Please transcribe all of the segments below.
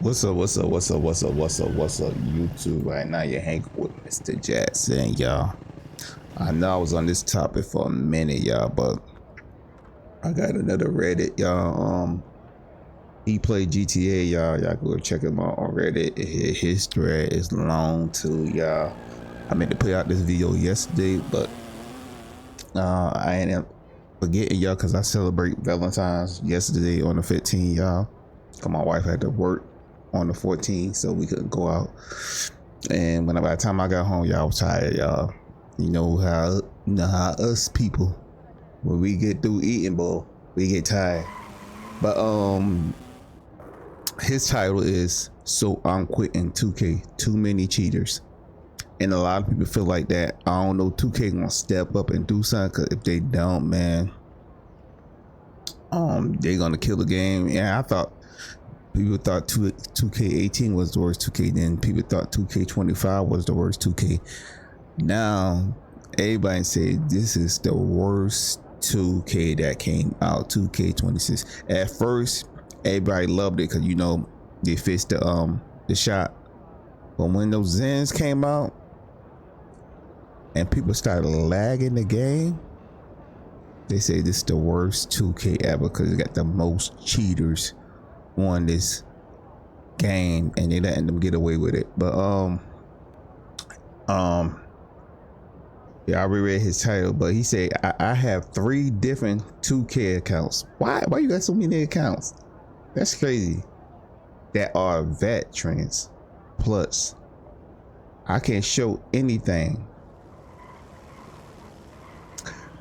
What's up, YouTube? Right now you're hanging with Mr. Jackson, y'all. I know I was on this topic for a minute, y'all, but I got another Reddit, y'all. He played GTA, y'all. Y'all go check him out on Reddit. His thread is long too, y'all. I meant to put out this video yesterday, but I ended up forgetting, y'all, because I celebrate Valentine's yesterday on the 15th, y'all. Cause my wife had to work on the 14th, so we couldn't go out. And by the time I got home, y'all, I was tired, y'all. You know how us people, when we get through eating, boy, we get tired. But his title is "So I'm Quitting 2K. Too Many Cheaters." And a lot of people feel like that. I don't know, 2K gonna step up and do something, cause if they don't, man, they're gonna kill the game. Yeah, I thought people thought 2K18 was the worst 2K. Then people thought 2K25 was the worst 2K. Now everybody say this is the worst 2K that came out. 2K26. At first, everybody loved it because you know they fixed the shot. But when those Zens came out and people started lagging the game, they say this is the worst 2K ever because it got the most cheaters on this game and they letting them get away with it. But yeah, I reread his title, but he said I have 3 different 2K accounts. Why you got so many accounts? That's crazy. That are veterans. Plus I can't show anything.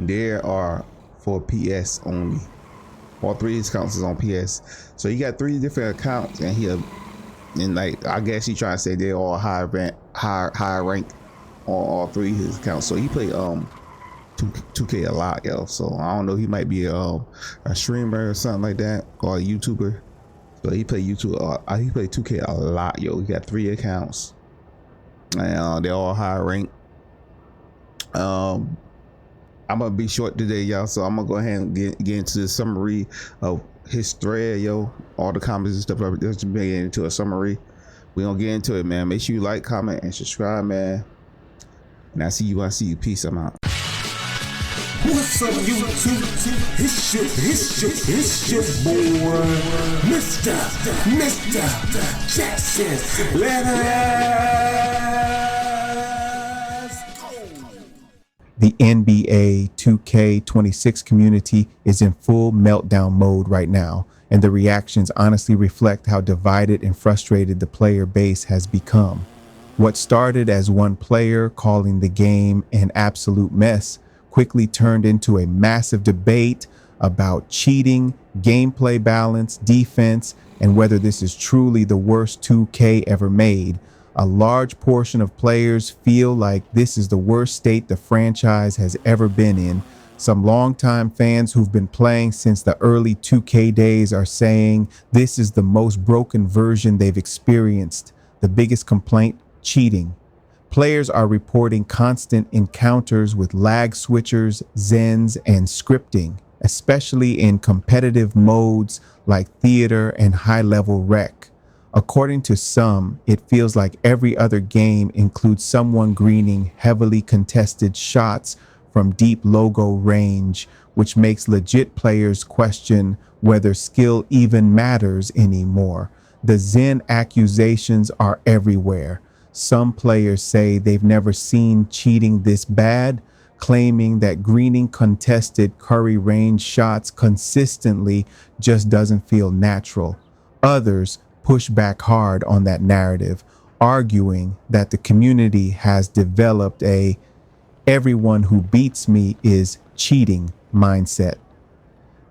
There are for PS only. All 3 of his accounts is on PS. So he got 3 different accounts, and like I guess he trying to say they're all high rank on all 3 of his accounts. So he play 2K a lot, yo. So I don't know, he might be a streamer or something like that, or a YouTuber. So he play YouTube. He play 2K a lot, yo. He got 3 accounts, and they're all high rank. I'm gonna be short today, y'all, so I'm gonna go ahead and get into the summary of his thread, yo. All the comments and stuff. Let's get into a summary. We gonna get into it, man. Make sure you like, comment, and subscribe, man. And I see you. Peace. I'm out. What's up, YouTube? It's your boy, Mr. Jackson. Let us go. The NBA 2K26 community is in full meltdown mode right now, and the reactions honestly reflect how divided and frustrated the player base has become. What started as one player calling the game an absolute mess quickly turned into a massive debate about cheating, gameplay balance, defense, and whether this is truly the worst 2K ever made. A large portion of players feel like this is the worst state the franchise has ever been in. Some longtime fans who've been playing since the early 2K days are saying this is the most broken version they've experienced. The biggest complaint, cheating. Players are reporting constant encounters with lag switchers, Zens, and scripting, especially in competitive modes like theater and high-level rec. According to some, it feels like every other game includes someone greening heavily contested shots from deep logo range, which makes legit players question whether skill even matters anymore. The Zen accusations are everywhere. Some players say they've never seen cheating this bad, claiming that greening contested Curry range shots consistently just doesn't feel natural. Others push back hard on that narrative, arguing that the community has developed a "everyone who beats me is cheating" mindset.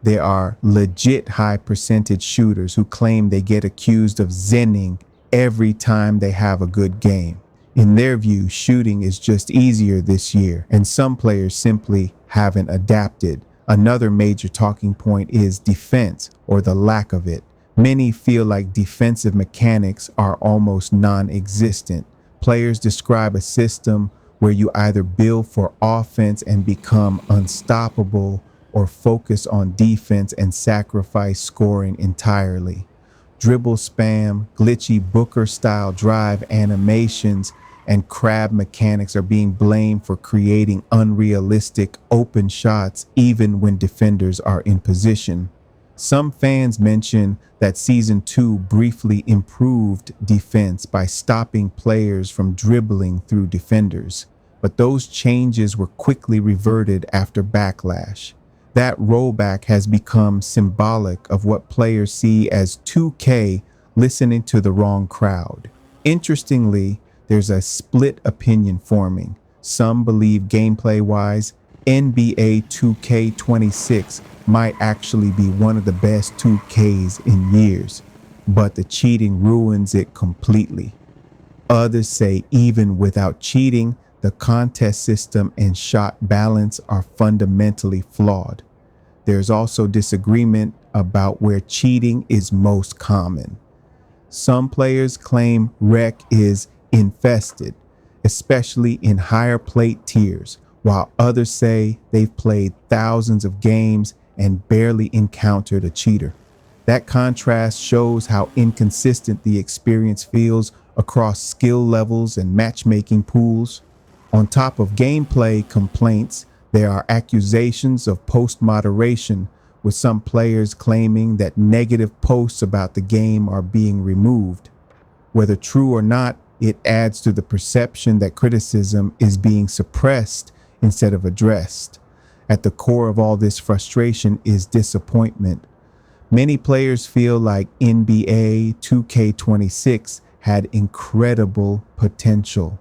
There are legit high percentage shooters who claim they get accused of zenning every time they have a good game. In their view, shooting is just easier this year, and some players simply haven't adapted. Another major talking point is defense, or the lack of it. Many feel like defensive mechanics are almost non-existent. Players describe a system where you either build for offense and become unstoppable, or focus on defense and sacrifice scoring entirely. Dribble spam, glitchy Booker-style drive animations, and crab mechanics are being blamed for creating unrealistic open shots even when defenders are in position. Some fans mention that Season 2 briefly improved defense by stopping players from dribbling through defenders, but those changes were quickly reverted after backlash. That rollback has become symbolic of what players see as 2K listening to the wrong crowd. Interestingly, there's a split opinion forming. Some believe gameplay-wise, NBA 2K26 might actually be one of the best 2Ks in years, but the cheating ruins it completely. Others say even without cheating, the contest system and shot balance are fundamentally flawed. There's also disagreement about where cheating is most common. Some players claim rec is infested, especially in higher plate tiers, while others say they've played thousands of games and barely encountered a cheater. That contrast shows how inconsistent the experience feels across skill levels and matchmaking pools. On top of gameplay complaints, there are accusations of post-moderation, with some players claiming that negative posts about the game are being removed. Whether true or not, it adds to the perception that criticism is being suppressed instead of addressed. At the core of all this frustration is disappointment. Many players feel like NBA 2K26 had incredible potential.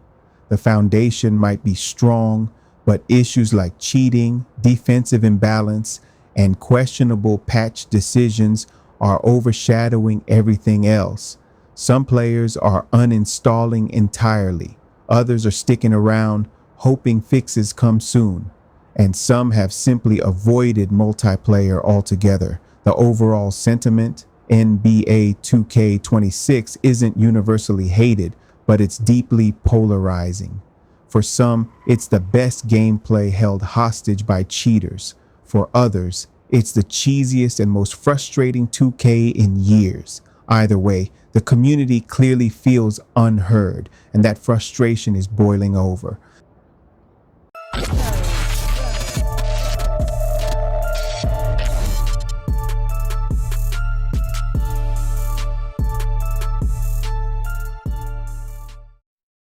The foundation might be strong, but issues like cheating, defensive imbalance, and questionable patch decisions are overshadowing everything else. Some players are uninstalling entirely. Others are sticking around, hoping fixes come soon. And some have simply avoided multiplayer altogether. The overall sentiment, NBA 2K26, isn't universally hated, but it's deeply polarizing. For some, it's the best gameplay held hostage by cheaters. For others, it's the cheesiest and most frustrating 2K in years. Either way, the community clearly feels unheard, and that frustration is boiling over.